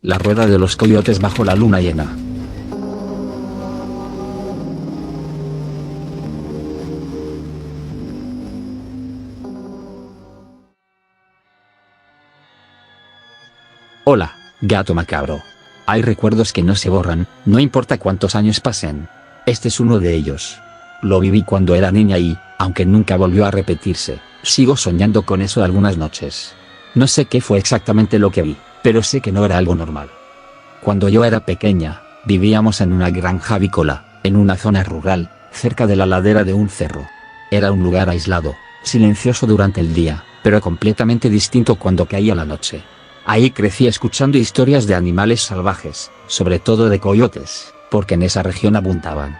La rueda de los coyotes bajo la luna llena. Hola, gato macabro. Hay recuerdos que no se borran, no importa cuántos años pasen. Este es uno de ellos. Lo viví cuando era niña y, aunque nunca volvió a repetirse, sigo soñando con eso algunas noches. No sé qué fue exactamente lo que vi, pero sé que no era algo normal. Cuando yo era pequeña, vivíamos en una granja avícola, en una zona rural, cerca de la ladera de un cerro. Era un lugar aislado, silencioso durante el día, pero completamente distinto cuando caía la noche. Ahí crecí escuchando historias de animales salvajes, sobre todo de coyotes, porque en esa región abundaban.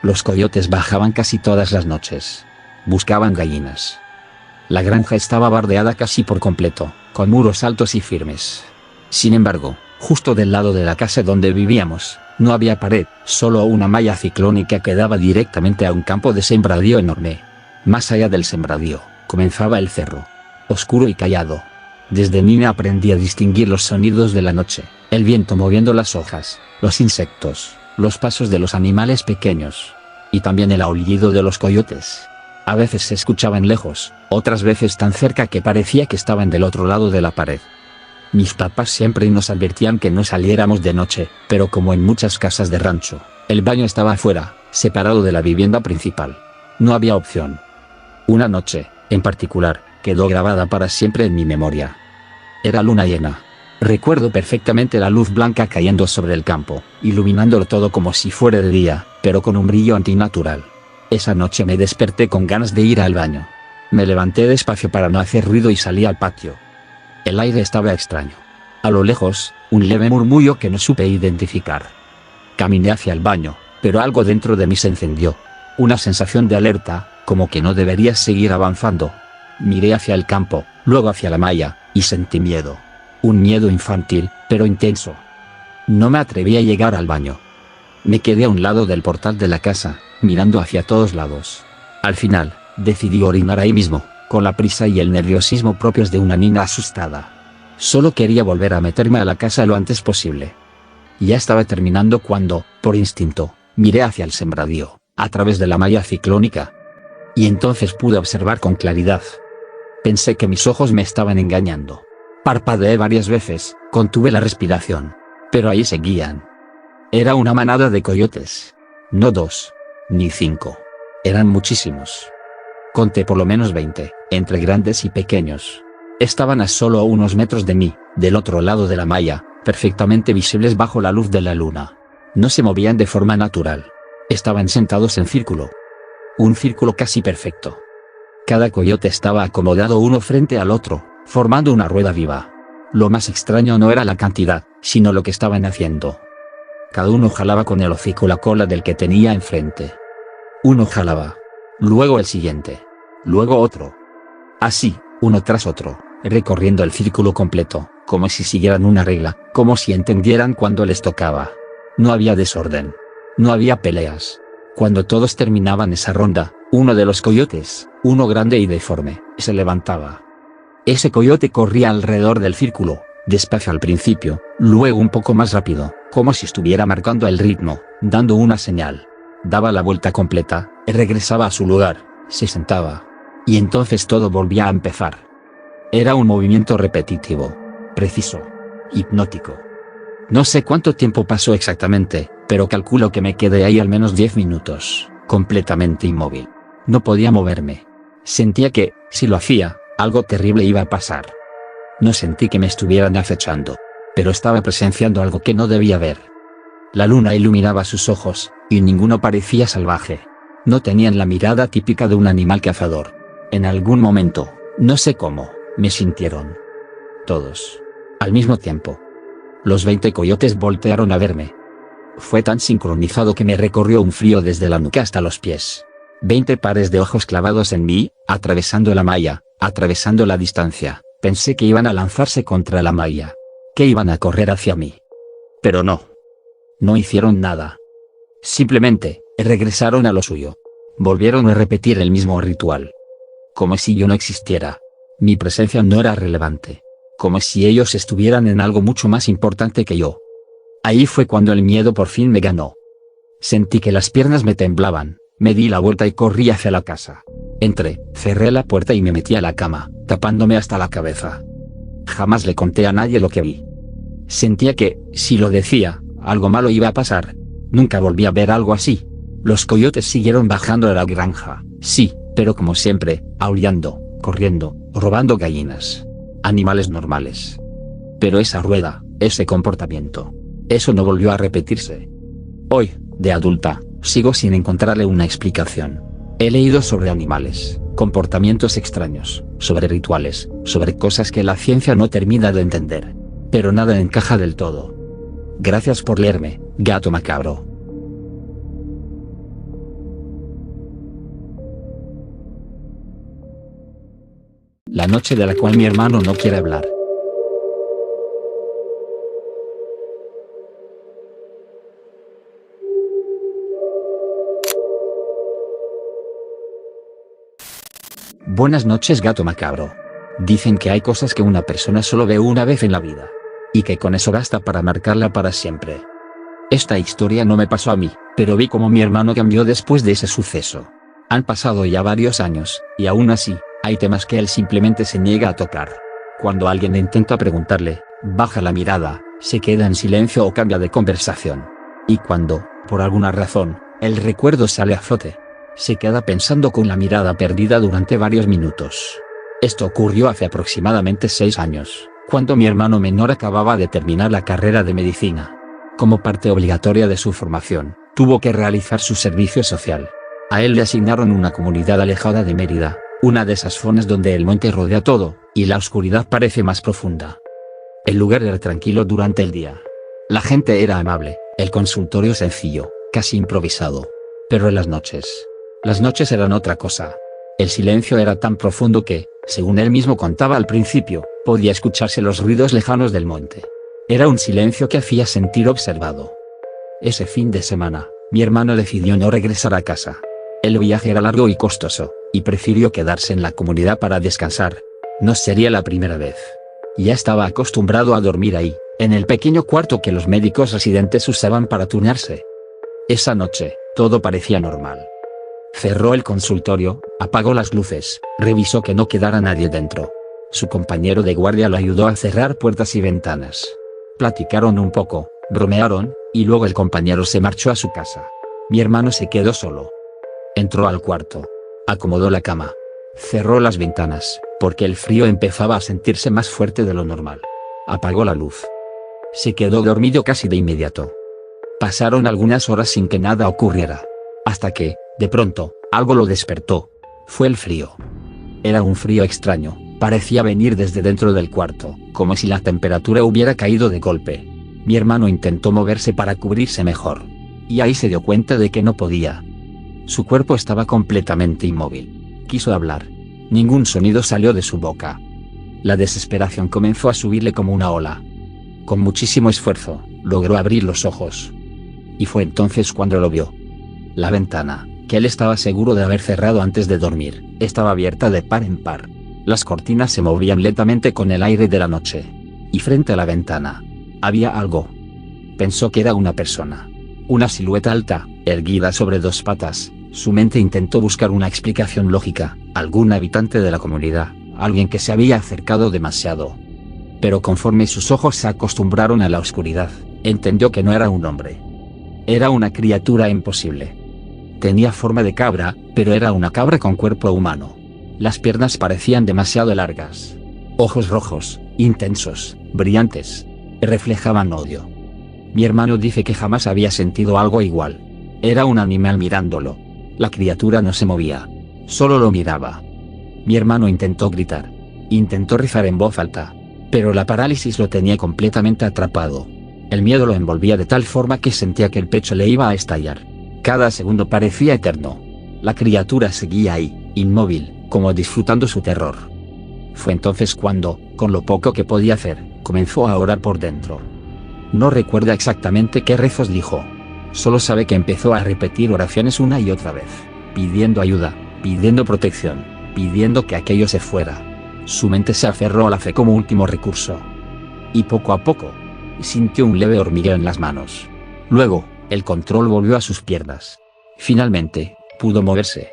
Los coyotes bajaban casi todas las noches. Buscaban gallinas. La granja estaba bardeada casi por completo, con muros altos y firmes. Sin embargo, justo del lado de la casa donde vivíamos, no había pared, solo una malla ciclónica que daba directamente a un campo de sembradío enorme. Más allá del sembradío, comenzaba el cerro. Oscuro y callado. Desde niña aprendí a distinguir los sonidos de la noche, el viento moviendo las hojas, los insectos, los pasos de los animales pequeños. Y también el aullido de los coyotes. A veces se escuchaban lejos, otras veces tan cerca que parecía que estaban del otro lado de la pared. Mis papás siempre nos advertían que no saliéramos de noche, pero como en muchas casas de rancho, el baño estaba afuera, separado de la vivienda principal. No había opción. Una noche, en particular, quedó grabada para siempre en mi memoria. Era luna llena. Recuerdo perfectamente la luz blanca cayendo sobre el campo, iluminándolo todo como si fuera de día, pero con un brillo antinatural. Esa noche me desperté con ganas de ir al baño. Me levanté despacio para no hacer ruido y salí al patio. El aire estaba extraño. A lo lejos, un leve murmullo que no supe identificar. Caminé hacia el baño, pero algo dentro de mí se encendió. Una sensación de alerta, como que no debería seguir avanzando. Miré hacia el campo, luego hacia la malla, y sentí miedo. Un miedo infantil, pero intenso. No me atreví a llegar al baño. Me quedé a un lado del portal de la casa, mirando hacia todos lados. Al final, decidí orinar ahí mismo, con la prisa y el nerviosismo propios de una niña asustada. Solo quería volver a meterme a la casa lo antes posible. Ya estaba terminando cuando, por instinto, miré hacia el sembradío, a través de la malla ciclónica. Y entonces pude observar con claridad. Pensé que mis ojos me estaban engañando. Parpadeé varias veces, contuve la respiración. Pero ahí seguían. Era una manada de coyotes. No 2, ni 5. Eran muchísimos. Conté por lo menos 20, entre grandes y pequeños. Estaban a solo unos metros de mí, del otro lado de la malla, perfectamente visibles bajo la luz de la luna. No se movían de forma natural. Estaban sentados en círculo. Un círculo casi perfecto. Cada coyote estaba acomodado uno frente al otro, formando una rueda viva. Lo más extraño no era la cantidad, sino lo que estaban haciendo. Cada uno jalaba con el hocico la cola del que tenía enfrente. Uno jalaba. Luego el siguiente. Luego otro. Así, uno tras otro, recorriendo el círculo completo, como si siguieran una regla, como si entendieran cuando les tocaba. No había desorden. No había peleas. Cuando todos terminaban esa ronda, uno de los coyotes, uno grande y deforme, se levantaba. Ese coyote corría alrededor del círculo, despacio al principio, luego un poco más rápido, como si estuviera marcando el ritmo, dando una señal. Daba la vuelta completa, regresaba a su lugar, se sentaba. Y entonces todo volvía a empezar. Era un movimiento repetitivo, preciso, hipnótico. No sé cuánto tiempo pasó exactamente, pero calculo que me quedé ahí al menos 10 minutos, completamente inmóvil. No podía moverme. Sentía que, si lo hacía, algo terrible iba a pasar. No sentí que me estuvieran acechando, pero estaba presenciando algo que no debía ver. La luna iluminaba sus ojos, y ninguno parecía salvaje. No tenían la mirada típica de un animal cazador. En algún momento, no sé cómo, me sintieron. Todos. Al mismo tiempo. Los 20 coyotes voltearon a verme. Fue tan sincronizado que me recorrió un frío desde la nuca hasta los pies. 20 pares de ojos clavados en mí, atravesando la malla, atravesando la distancia. Pensé que iban a lanzarse contra la malla. Que iban a correr hacia mí. Pero no. No hicieron nada. Simplemente, regresaron a lo suyo. Volvieron a repetir el mismo ritual. Como si yo no existiera. Mi presencia no era relevante. como si ellos estuvieran en algo mucho más importante que yo. Ahí fue cuando el miedo por fin me ganó. Sentí que las piernas me temblaban, me di la vuelta y corrí hacia la casa. Entré, cerré la puerta y me metí a la cama, tapándome hasta la cabeza. Jamás le conté a nadie lo que vi. Sentía que, si lo decía, algo malo iba a pasar. Nunca volví a ver algo así. Los coyotes siguieron bajando de la granja, sí, pero como siempre, aullando, corriendo, robando gallinas. Animales normales. Pero esa rueda, ese comportamiento, eso no volvió a repetirse. Hoy, de adulta, sigo sin encontrarle una explicación. He leído sobre animales, comportamientos extraños, sobre rituales, sobre cosas que la ciencia no termina de entender. Pero nada encaja del todo. Gracias por leerme, Gato Macabro. La noche de la cual mi hermano no quiere hablar. Buenas noches, Gato Macabro. Dicen que hay cosas que una persona solo ve una vez en la vida. Y que con eso basta para marcarla para siempre. Esta historia no me pasó a mí, pero vi cómo mi hermano cambió después de ese suceso. Han pasado ya varios años, y aún así, hay temas que él simplemente se niega a tocar. Cuando alguien intenta preguntarle, baja la mirada, se queda en silencio o cambia de conversación. Y cuando, por alguna razón, el recuerdo sale a flote, se queda pensando con la mirada perdida durante varios minutos. Esto ocurrió hace aproximadamente 6 años, cuando mi hermano menor acababa de terminar la carrera de medicina. Como parte obligatoria de su formación, tuvo que realizar su servicio social. A él le asignaron una comunidad alejada de Mérida, una de esas zonas donde el monte rodea todo, y la oscuridad parece más profunda. El lugar era tranquilo durante el día. La gente era amable, el consultorio sencillo, casi improvisado. Pero en las noches eran otra cosa. El silencio era tan profundo que, según él mismo contaba al principio, podía escucharse los ruidos lejanos del monte. Era un silencio que hacía sentir observado. Ese fin de semana, mi hermano decidió no regresar a casa. El viaje era largo y costoso, y prefirió quedarse en la comunidad para descansar. No sería la primera vez. Ya estaba acostumbrado a dormir ahí, en el pequeño cuarto que los médicos residentes usaban para turnarse. Esa noche, todo parecía normal. Cerró el consultorio, apagó las luces, revisó que no quedara nadie dentro. Su compañero de guardia lo ayudó a cerrar puertas y ventanas. Platicaron un poco, bromearon, y luego el compañero se marchó a su casa. Mi hermano se quedó solo. Entró al cuarto. Acomodó la cama. Cerró las ventanas, porque el frío empezaba a sentirse más fuerte de lo normal. Apagó la luz. Se quedó dormido casi de inmediato. Pasaron algunas horas sin que nada ocurriera. Hasta que, de pronto, algo lo despertó. Fue el frío. Era un frío extraño, parecía venir desde dentro del cuarto, como si la temperatura hubiera caído de golpe. Mi hermano intentó moverse para cubrirse mejor. Y ahí se dio cuenta de que no podía. Su cuerpo estaba completamente inmóvil. Quiso hablar. Ningún sonido salió de su boca. La desesperación comenzó a subirle como una ola. Con muchísimo esfuerzo, logró abrir los ojos. Y fue entonces cuando lo vio. La ventana, que él estaba seguro de haber cerrado antes de dormir, estaba abierta de par en par. Las cortinas se movían lentamente con el aire de la noche. Y frente a la ventana, había algo. Pensó que era una persona. Una silueta alta, erguida sobre 2 patas. Su mente intentó buscar una explicación lógica, algún habitante de la comunidad, alguien que se había acercado demasiado. Pero conforme sus ojos se acostumbraron a la oscuridad, entendió que no era un hombre. Era una criatura imposible. Tenía forma de cabra, pero era una cabra con cuerpo humano. Las piernas parecían demasiado largas. Ojos rojos, intensos, brillantes. Reflejaban odio. Mi hermano dice que jamás había sentido algo igual. Era un animal mirándolo. La criatura no se movía. Solo lo miraba. Mi hermano intentó gritar. Intentó rezar en voz alta. Pero la parálisis lo tenía completamente atrapado. El miedo lo envolvía de tal forma que sentía que el pecho le iba a estallar. Cada segundo parecía eterno. La criatura seguía ahí, inmóvil, como disfrutando su terror. Fue entonces cuando, con lo poco que podía hacer, comenzó a orar por dentro. No recuerda exactamente qué rezos dijo. Solo sabe que empezó a repetir oraciones una y otra vez, pidiendo ayuda, pidiendo protección, pidiendo que aquello se fuera. Su mente se aferró a la fe como último recurso. Y poco a poco, sintió un leve hormigueo en las manos. Luego, el control volvió a sus piernas. Finalmente, pudo moverse.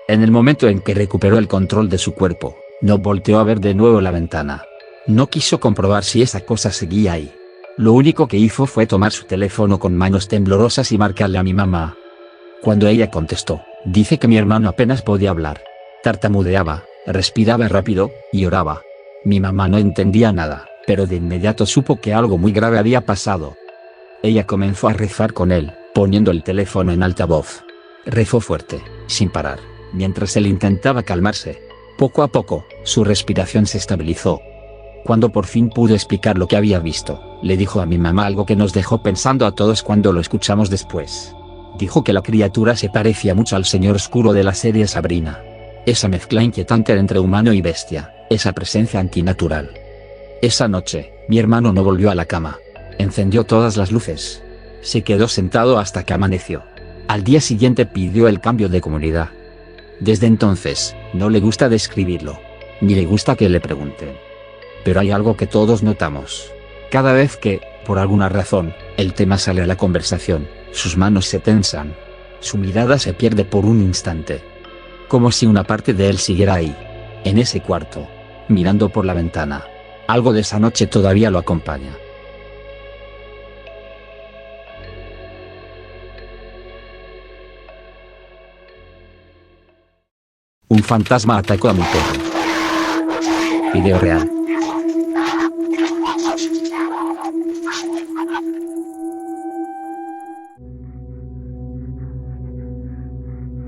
En el momento en que recuperó el control de su cuerpo, no volteó a ver de nuevo la ventana. No quiso comprobar si esa cosa seguía ahí. Lo único que hizo fue tomar su teléfono con manos temblorosas y marcarle a mi mamá. Cuando ella contestó, dice que mi hermano apenas podía hablar. Tartamudeaba, respiraba rápido, y oraba. Mi mamá no entendía nada, pero de inmediato supo que algo muy grave había pasado. Ella comenzó a rezar con él, poniendo el teléfono en altavoz. Rezó fuerte, sin parar, mientras él intentaba calmarse. Poco a poco, su respiración se estabilizó. Cuando por fin pudo explicar lo que había visto, le dijo a mi mamá algo que nos dejó pensando a todos cuando lo escuchamos después. Dijo que la criatura se parecía mucho al señor oscuro de la serie Sabrina. Esa mezcla inquietante entre humano y bestia, esa presencia antinatural. Esa noche, mi hermano no volvió a la cama. Encendió todas las luces. Se quedó sentado hasta que amaneció. Al día siguiente pidió el cambio de comunidad. Desde entonces, no le gusta describirlo. Ni le gusta que le pregunten. Pero hay algo que todos notamos. Cada vez que, por alguna razón, el tema sale a la conversación, sus manos se tensan. Su mirada se pierde por un instante. Como si una parte de él siguiera ahí. En ese cuarto. Mirando por la ventana. Algo de esa noche todavía lo acompaña. Un fantasma atacó a mi perro. Video real.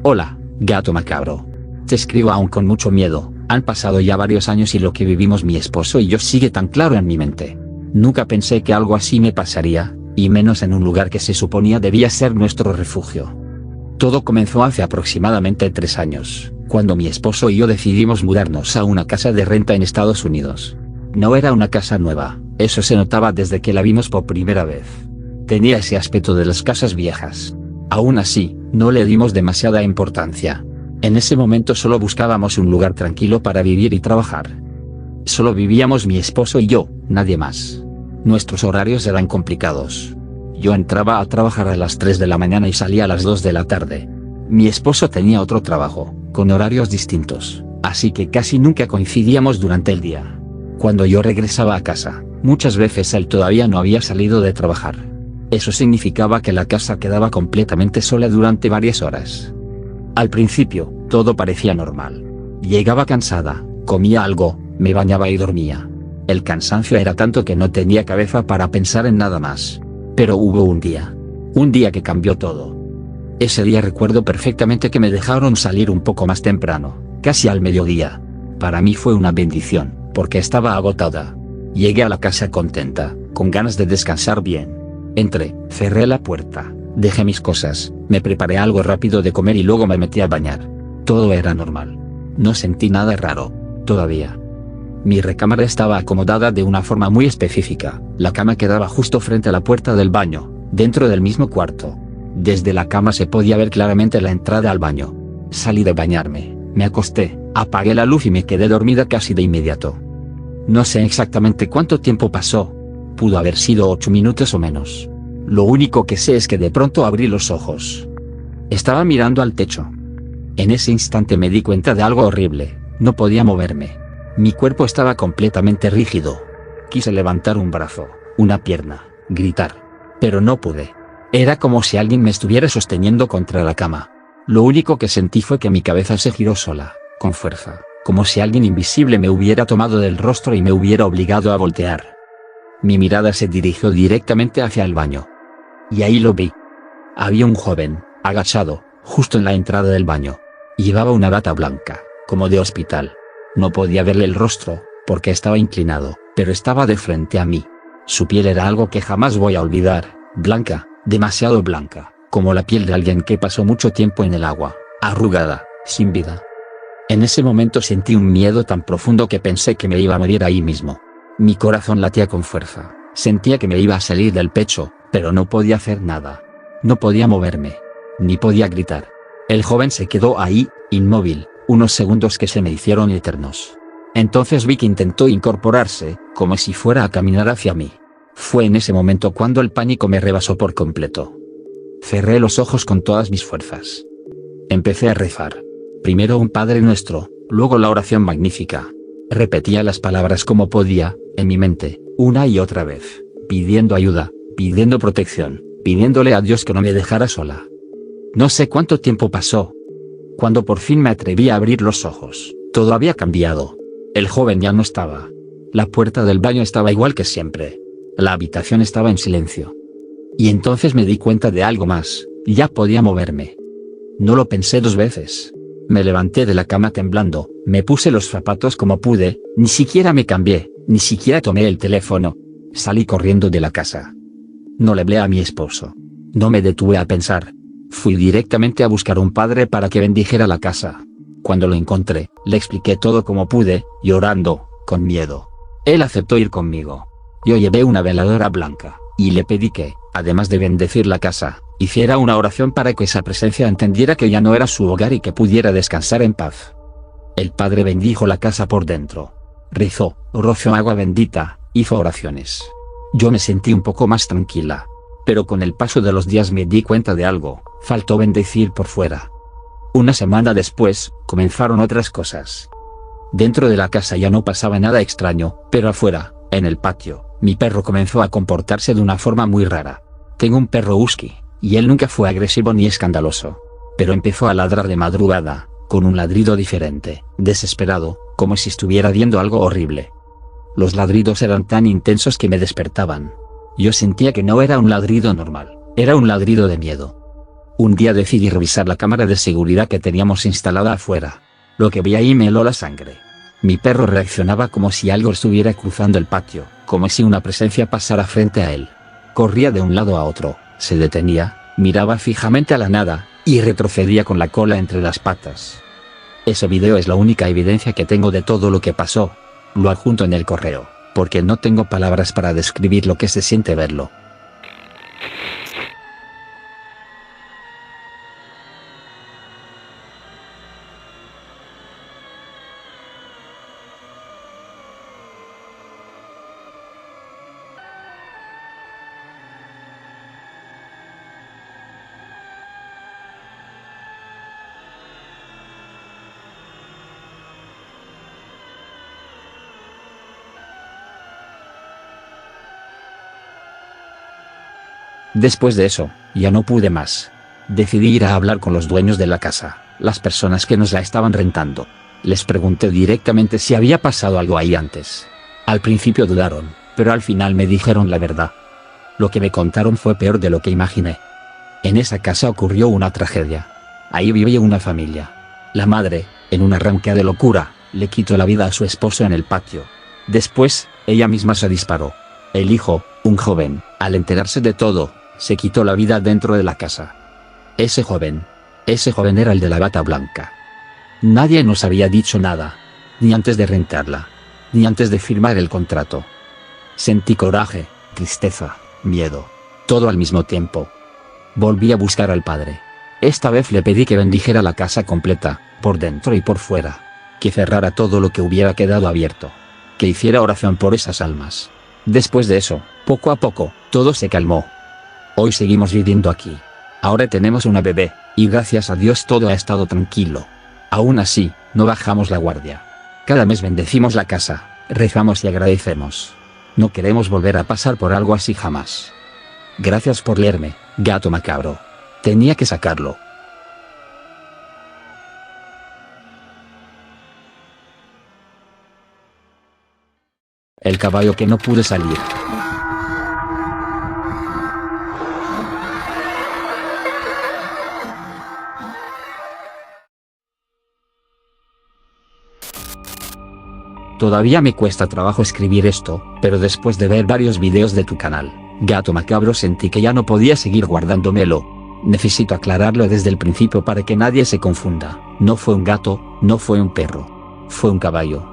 Hola, gato macabro. Te escribo aún con mucho miedo. Han pasado ya varios años y lo que vivimos mi esposo y yo sigue tan claro en mi mente. Nunca pensé que algo así me pasaría, y menos en un lugar que se suponía debía ser nuestro refugio. Todo comenzó hace aproximadamente 3 años, cuando mi esposo y yo decidimos mudarnos a una casa de renta en Estados Unidos. No era una casa nueva, eso se notaba desde que la vimos por primera vez. Tenía ese aspecto de las casas viejas. Aún así, no le dimos demasiada importancia. En ese momento solo buscábamos un lugar tranquilo para vivir y trabajar. Solo vivíamos mi esposo y yo, nadie más. Nuestros horarios eran complicados. Yo entraba a trabajar a las 3 de la mañana y salía a las 2 de la tarde. Mi esposo tenía otro trabajo, con horarios distintos, así que casi nunca coincidíamos durante el día. Cuando yo regresaba a casa, muchas veces él todavía no había salido de trabajar. Eso significaba que la casa quedaba completamente sola durante varias horas. Al principio, todo parecía normal. Llegaba cansada, comía algo, me bañaba y dormía. El cansancio era tanto que no tenía cabeza para pensar en nada más. Pero hubo un día que cambió todo. Ese día recuerdo perfectamente que me dejaron salir un poco más temprano, casi al mediodía. Para mí fue una bendición, porque estaba agotada. Llegué a la casa contenta, con ganas de descansar bien. Entré, cerré la puerta, dejé mis cosas, me preparé algo rápido de comer y luego me metí a bañar. Todo era normal. No sentí nada raro, todavía. Mi recámara estaba acomodada de una forma muy específica, la cama quedaba justo frente a la puerta del baño, dentro del mismo cuarto. Desde la cama se podía ver claramente la entrada al baño. Salí de bañarme, me acosté, apagué la luz y me quedé dormida casi de inmediato. No sé exactamente cuánto tiempo pasó. Pudo haber sido 8 minutos o menos. Lo único que sé es que de pronto abrí los ojos. Estaba mirando al techo. En ese instante me di cuenta de algo horrible, no podía moverme. Mi cuerpo estaba completamente rígido. Quise levantar un brazo, una pierna, gritar. Pero no pude. Era como si alguien me estuviera sosteniendo contra la cama. Lo único que sentí fue que mi cabeza se giró sola, con fuerza, como si alguien invisible me hubiera tomado del rostro y me hubiera obligado a voltear. Mi mirada se dirigió directamente hacia el baño. Y ahí lo vi. Había un joven, agachado, justo en la entrada del baño. Llevaba una bata blanca, como de hospital. No podía verle el rostro, porque estaba inclinado, pero estaba de frente a mí. Su piel era algo que jamás voy a olvidar, blanca, demasiado blanca, como la piel de alguien que pasó mucho tiempo en el agua, arrugada, sin vida. En ese momento sentí un miedo tan profundo que pensé que me iba a morir ahí mismo. Mi corazón latía con fuerza, sentía que me iba a salir del pecho, pero no podía hacer nada. No podía moverme, ni podía gritar. El joven se quedó ahí, inmóvil, unos segundos que se me hicieron eternos. Entonces vi que intentó incorporarse, como si fuera a caminar hacia mí. Fue en ese momento cuando el pánico me rebasó por completo. Cerré los ojos con todas mis fuerzas. Empecé a rezar. Primero un Padre Nuestro, luego la oración magnífica. Repetía las palabras como podía, en mi mente, una y otra vez, pidiendo ayuda, pidiendo protección, pidiéndole a Dios que no me dejara sola. No sé cuánto tiempo pasó. Cuando por fin me atreví a abrir los ojos, todo había cambiado. El joven ya no estaba. La puerta del baño estaba igual que siempre. La habitación estaba en silencio. Y entonces me di cuenta de algo más, ya podía moverme. No lo pensé dos veces. Me levanté de la cama temblando, me puse los zapatos como pude, ni siquiera me cambié, ni siquiera tomé el teléfono. Salí corriendo de la casa. No le hablé a mi esposo. No me detuve a pensar. Fui directamente a buscar un padre para que bendijera la casa. Cuando lo encontré, le expliqué todo como pude, llorando, con miedo. Él aceptó ir conmigo. Yo llevé una veladora blanca, y le pedí que, además de bendecir la casa, hiciera una oración para que esa presencia entendiera que ya no era su hogar y que pudiera descansar en paz. El padre bendijo la casa por dentro. Rezó, roció agua bendita, hizo oraciones. Yo me sentí un poco más tranquila. Pero con el paso de los días me di cuenta de algo, faltó bendecir por fuera. Una semana después, comenzaron otras cosas. Dentro de la casa ya no pasaba nada extraño, pero afuera, en el patio, mi perro comenzó a comportarse de una forma muy rara. Tengo un perro husky, y él nunca fue agresivo ni escandaloso. Pero empezó a ladrar de madrugada, con un ladrido diferente, desesperado, como si estuviera viendo algo horrible. Los ladridos eran tan intensos que me despertaban. Yo sentía que no era un ladrido normal, era un ladrido de miedo. Un día decidí revisar la cámara de seguridad que teníamos instalada afuera. Lo que vi ahí me heló la sangre. Mi perro reaccionaba como si algo estuviera cruzando el patio, como si una presencia pasara frente a él. Corría de un lado a otro, se detenía, miraba fijamente a la nada, y retrocedía con la cola entre las patas. Ese video es la única evidencia que tengo de todo lo que pasó. Lo adjunto en el correo, porque no tengo palabras para describir lo que se siente verlo. Después de eso, ya no pude más. Decidí ir a hablar con los dueños de la casa, las personas que nos la estaban rentando. Les pregunté directamente si había pasado algo ahí antes. Al principio dudaron, pero al final me dijeron la verdad. Lo que me contaron fue peor de lo que imaginé. En esa casa ocurrió una tragedia. Ahí vivía una familia. La madre, en un arranque de locura, le quitó la vida a su esposo en el patio. Después, ella misma se disparó. El hijo, un joven, al enterarse de todo, se quitó la vida dentro de la casa. Ese joven era el de la bata blanca. Nadie nos había dicho nada, ni antes de rentarla, ni antes de firmar el contrato. Sentí coraje, tristeza, miedo, todo al mismo tiempo. Volví a buscar al padre. Esta vez le pedí que bendijera la casa completa, por dentro y por fuera, que cerrara todo lo que hubiera quedado abierto, que hiciera oración por esas almas. Después de eso, poco a poco, todo se calmó. Hoy seguimos viviendo aquí. Ahora tenemos una bebé, y gracias a Dios todo ha estado tranquilo. Aún así, no bajamos la guardia. Cada mes bendecimos la casa, rezamos y agradecemos. No queremos volver a pasar por algo así jamás. Gracias por leerme, gato macabro. Tenía que sacarlo. El caballo que no pude salir. Todavía me cuesta trabajo escribir esto, pero después de ver varios videos de tu canal, Gato Macabro, sentí que ya no podía seguir guardándomelo. Necesito aclararlo desde el principio para que nadie se confunda. No fue un gato, no fue un perro. Fue un caballo.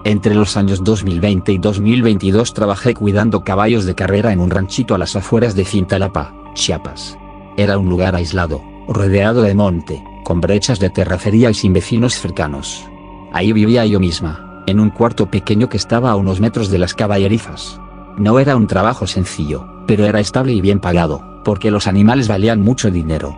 Entre los años 2020 y 2022 trabajé cuidando caballos de carrera en un ranchito a las afueras de Cintalapa, Chiapas. Era un lugar aislado, rodeado de monte, con brechas de terracería y sin vecinos cercanos. Ahí vivía yo misma, en un cuarto pequeño que estaba a unos metros de las caballerizas. No era un trabajo sencillo, pero era estable y bien pagado, porque los animales valían mucho dinero.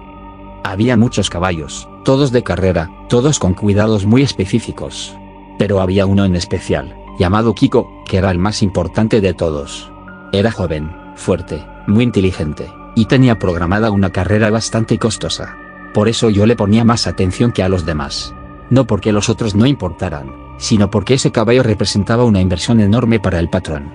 Había muchos caballos, todos de carrera, todos con cuidados muy específicos. Pero había uno en especial, llamado Kiko, que era el más importante de todos. Era joven, fuerte, muy inteligente, y tenía programada una carrera bastante costosa. Por eso yo le ponía más atención que a los demás. No porque los otros no importaran, sino porque ese caballo representaba una inversión enorme para el patrón.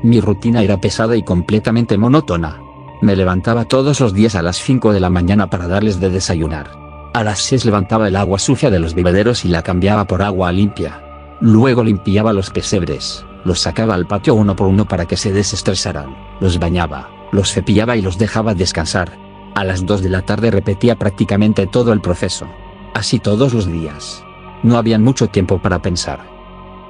Mi rutina era pesada y completamente monótona. Me levantaba todos los días a las 5 de la mañana para darles de desayunar. A las 6 levantaba el agua sucia de los bebederos y la cambiaba por agua limpia. Luego limpiaba los pesebres, los sacaba al patio uno por uno para que se desestresaran, los bañaba, los cepillaba y los dejaba descansar. A las 2 de la tarde repetía prácticamente todo el proceso. Así todos los días. No había mucho tiempo para pensar.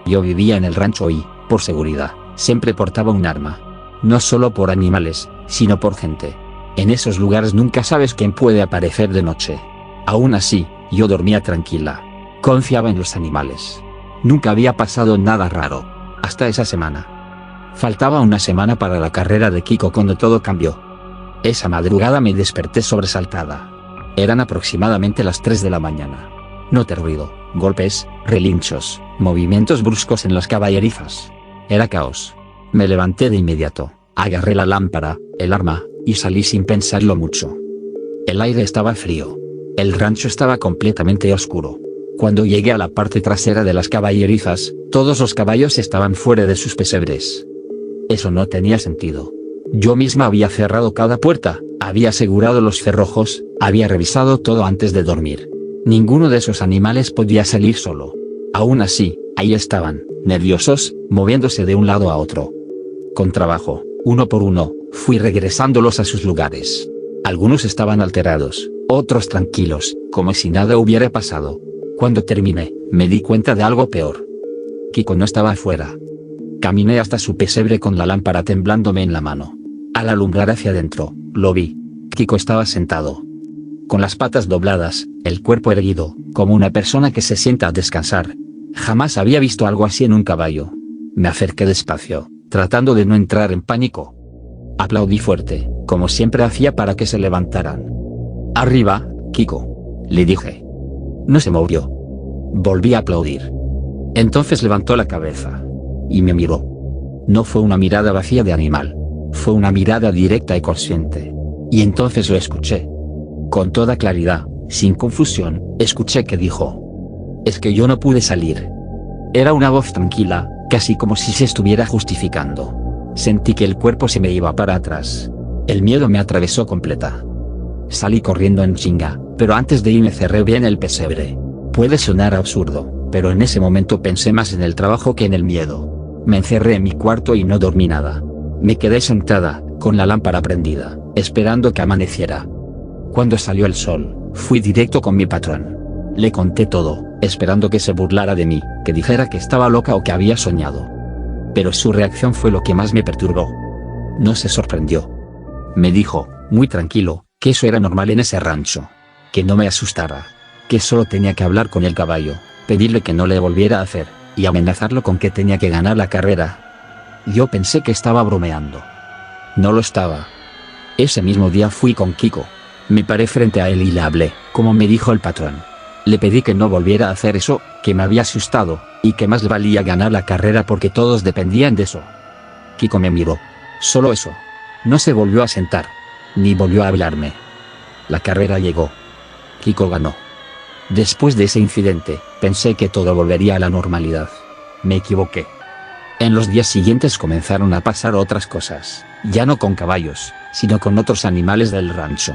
Yo vivía en el rancho y, por seguridad, siempre portaba un arma. No solo por animales, sino por gente. En esos lugares nunca sabes quién puede aparecer de noche. Aún así, yo dormía tranquila. Confiaba en los animales. Nunca había pasado nada raro, hasta esa semana. Faltaba una semana para la carrera de Kiko cuando todo cambió. Esa madrugada me desperté sobresaltada. Eran aproximadamente las 3 de la mañana. Noté ruido, golpes, relinchos, movimientos bruscos en las caballerizas. Era caos. Me levanté de inmediato, agarré la lámpara, el arma, y salí sin pensarlo mucho. El aire estaba frío. El rancho estaba completamente oscuro. Cuando llegué a la parte trasera de las caballerizas, todos los caballos estaban fuera de sus pesebres. Eso no tenía sentido. Yo misma había cerrado cada puerta, había asegurado los cerrojos, había revisado todo antes de dormir. Ninguno de esos animales podía salir solo. Aún así, ahí estaban, nerviosos, moviéndose de un lado a otro. Con trabajo, uno por uno, fui regresándolos a sus lugares. Algunos estaban alterados, otros tranquilos, como si nada hubiera pasado. Cuando terminé, me di cuenta de algo peor. Kiko no estaba afuera. Caminé hasta su pesebre con la lámpara temblándome en la mano. Al alumbrar hacia adentro, lo vi. Kiko estaba sentado, con las patas dobladas, el cuerpo erguido, como una persona que se sienta a descansar. Jamás había visto algo así en un caballo. Me acerqué despacio, tratando de no entrar en pánico. Aplaudí fuerte, como siempre hacía para que se levantaran. «Arriba, Kiko», le dije. No se movió. Volví a aplaudir. Entonces levantó la cabeza y me miró. No fue una mirada vacía de animal. Fue una mirada directa y consciente. Y entonces lo escuché. Con toda claridad, sin confusión, escuché que dijo: «Es que yo no pude salir». Era una voz tranquila, casi como si se estuviera justificando. Sentí que el cuerpo se me iba para atrás. El miedo me atravesó completa. Salí corriendo en chinga, pero antes de irme cerré bien el pesebre. Puede sonar absurdo, pero en ese momento pensé más en el trabajo que en el miedo. Me encerré en mi cuarto y no dormí nada. Me quedé sentada, con la lámpara prendida, esperando que amaneciera. Cuando salió el sol, fui directo con mi patrón. Le conté todo, esperando que se burlara de mí, que dijera que estaba loca o que había soñado. Pero su reacción fue lo que más me perturbó. No se sorprendió. Me dijo, muy tranquilo, que eso era normal en ese rancho. Que no me asustara. Que solo tenía que hablar con el caballo, pedirle que no le volviera a hacer, y amenazarlo con que tenía que ganar la carrera. Yo pensé que estaba bromeando. No lo estaba. Ese mismo día fui con Kiko. Me paré frente a él y le hablé, como me dijo el patrón. Le pedí que no volviera a hacer eso, que me había asustado, y que más le valía ganar la carrera porque todos dependían de eso. Kiko me miró. Solo eso. No se volvió a sentar. Ni volvió a hablarme. La carrera llegó. Kiko ganó. Después de ese incidente, pensé que todo volvería a la normalidad. Me equivoqué. En los días siguientes comenzaron a pasar otras cosas, ya no con caballos, sino con otros animales del rancho.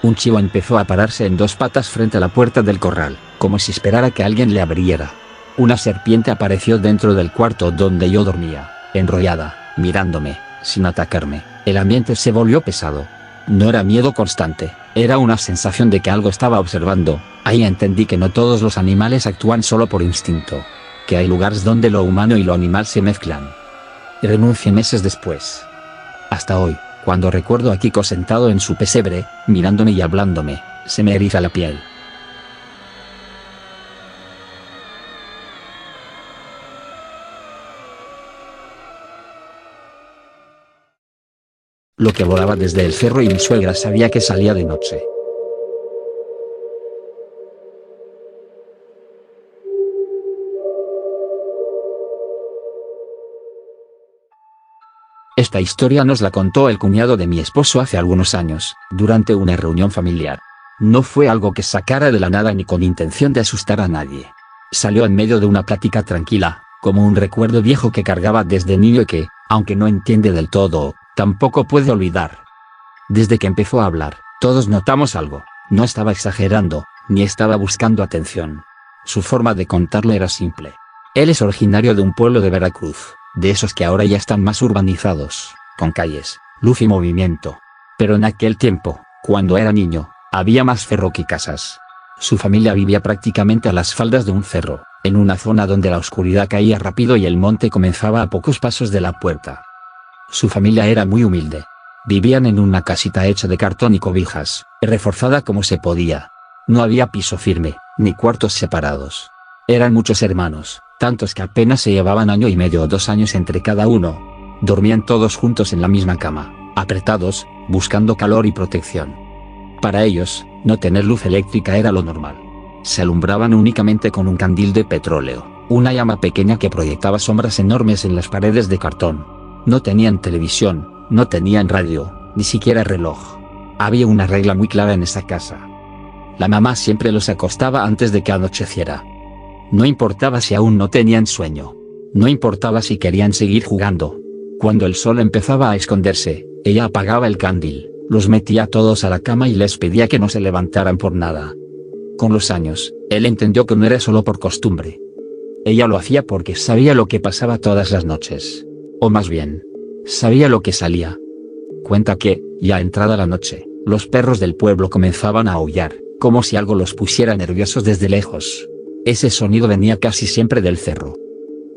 Un chivo empezó a pararse en dos patas frente a la puerta del corral, como si esperara que alguien le abriera. Una serpiente apareció dentro del cuarto donde yo dormía, enrollada, mirándome, sin atacarme. El ambiente se volvió pesado. No era miedo constante, era una sensación de que algo estaba observando. Ahí entendí que no todos los animales actúan solo por instinto. Que hay lugares donde lo humano y lo animal se mezclan. Renuncié meses después. Hasta hoy, cuando recuerdo a Kiko sentado en su pesebre, mirándome y hablándome, se me eriza la piel. lo que volaba desde el cerro, y mi suegra sabía que salía de noche. Esta historia nos la contó el cuñado de mi esposo hace algunos años, durante una reunión familiar. No fue algo que sacara de la nada ni con intención de asustar a nadie. Salió en medio de una plática tranquila, como un recuerdo viejo que cargaba desde niño y que, aunque no entiende del todo, tampoco puede olvidar. Desde que empezó a hablar, todos notamos algo. No estaba exagerando, ni estaba buscando atención. Su forma de contarlo era simple. Él es originario de un pueblo de Veracruz, de esos que ahora ya están más urbanizados, con calles, luz y movimiento. Pero en aquel tiempo, cuando era niño, había más cerro que casas. Su familia vivía prácticamente a las faldas de un cerro, en una zona donde la oscuridad caía rápido y el monte comenzaba a pocos pasos de la puerta. Su familia era muy humilde. Vivían en una casita hecha de cartón y cobijas, reforzada como se podía. No había piso firme, ni cuartos separados. Eran muchos hermanos, tantos que apenas se llevaban año y medio o 2 años entre cada uno. Dormían todos juntos en la misma cama, apretados, buscando calor y protección. Para ellos, no tener luz eléctrica era lo normal. Se alumbraban únicamente con un candil de petróleo, una llama pequeña que proyectaba sombras enormes en las paredes de cartón. No tenían televisión, no tenían radio, ni siquiera reloj. Había una regla muy clara en esa casa. La mamá siempre los acostaba antes de que anocheciera. No importaba si aún no tenían sueño. No importaba si querían seguir jugando. Cuando el sol empezaba a esconderse, ella apagaba el candil, los metía todos a la cama y les pedía que no se levantaran por nada. Con los años, él entendió que no era solo por costumbre. Ella lo hacía porque sabía lo que pasaba todas las noches. O más bien, sabía lo que salía. Cuenta que, ya entrada la noche, los perros del pueblo comenzaban a aullar, como si algo los pusiera nerviosos desde lejos. Ese sonido venía casi siempre del cerro.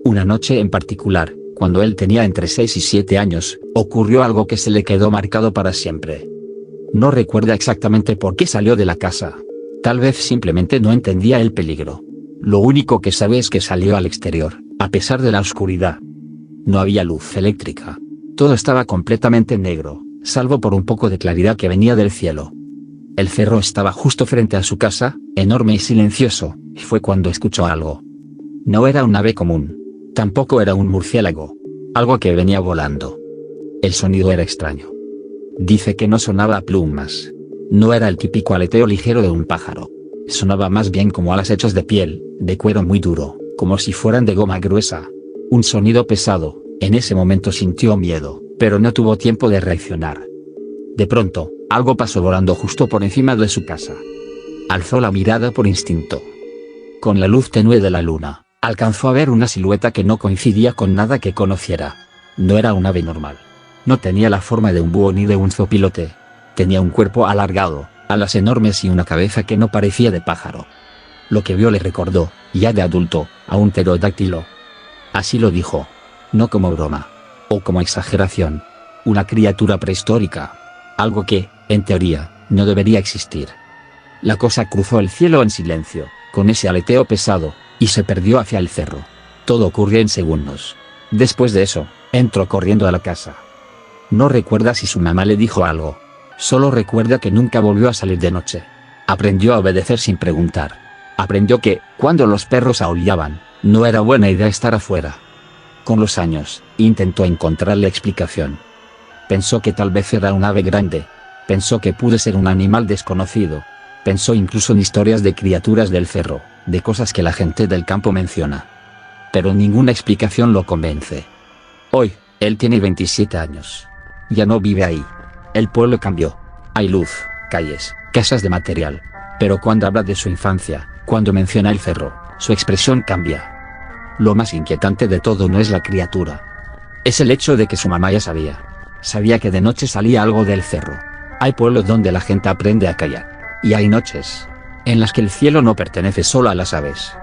Una noche en particular, cuando él tenía entre 6 y 7 años, ocurrió algo que se le quedó marcado para siempre. No recuerda exactamente por qué salió de la casa. Tal vez simplemente no entendía el peligro. Lo único que sabe es que salió al exterior, a pesar de la oscuridad. No había luz eléctrica. Todo estaba completamente negro, salvo por un poco de claridad que venía del cielo. El cerro estaba justo frente a su casa, enorme y silencioso, y fue cuando escuchó algo. No era un ave común. Tampoco era un murciélago. Algo que venía volando. El sonido era extraño. Dice que no sonaba a plumas. No era el típico aleteo ligero de un pájaro. Sonaba más bien como alas hechas de piel, de cuero muy duro, como si fueran de goma gruesa. Un sonido pesado. En ese momento sintió miedo, pero no tuvo tiempo de reaccionar. De pronto, algo pasó volando justo por encima de su casa. Alzó la mirada por instinto. Con la luz tenue de la luna, alcanzó a ver una silueta que no coincidía con nada que conociera. No era un ave normal. No tenía la forma de un búho ni de un zopilote. Tenía un cuerpo alargado, alas enormes y una cabeza que no parecía de pájaro. Lo que vio le recordó, ya de adulto, a un pterodáctilo. Así lo dijo. No como broma. O como exageración. Una criatura prehistórica. Algo que, en teoría, no debería existir. La cosa cruzó el cielo en silencio, con ese aleteo pesado, y se perdió hacia el cerro. Todo ocurrió en segundos. Después de eso, entró corriendo a la casa. No recuerda si su mamá le dijo algo. Solo recuerda que nunca volvió a salir de noche. Aprendió a obedecer sin preguntar. Aprendió que, cuando los perros aullaban, no era buena idea estar afuera. Con los años, intentó encontrarle explicación. Pensó que tal vez era un ave grande. Pensó que pudo ser un animal desconocido. Pensó incluso en historias de criaturas del cerro, de cosas que la gente del campo menciona. Pero ninguna explicación lo convence. Hoy, él tiene 27 años. Ya no vive ahí. El pueblo cambió. Hay luz, calles, casas de material. Pero cuando habla de su infancia, cuando menciona el cerro, su expresión cambia. Lo más inquietante de todo no es la criatura. Es el hecho de que su mamá ya sabía. Sabía que de noche salía algo del cerro. Hay pueblos donde la gente aprende a callar. Y hay noches en las que el cielo no pertenece solo a las aves.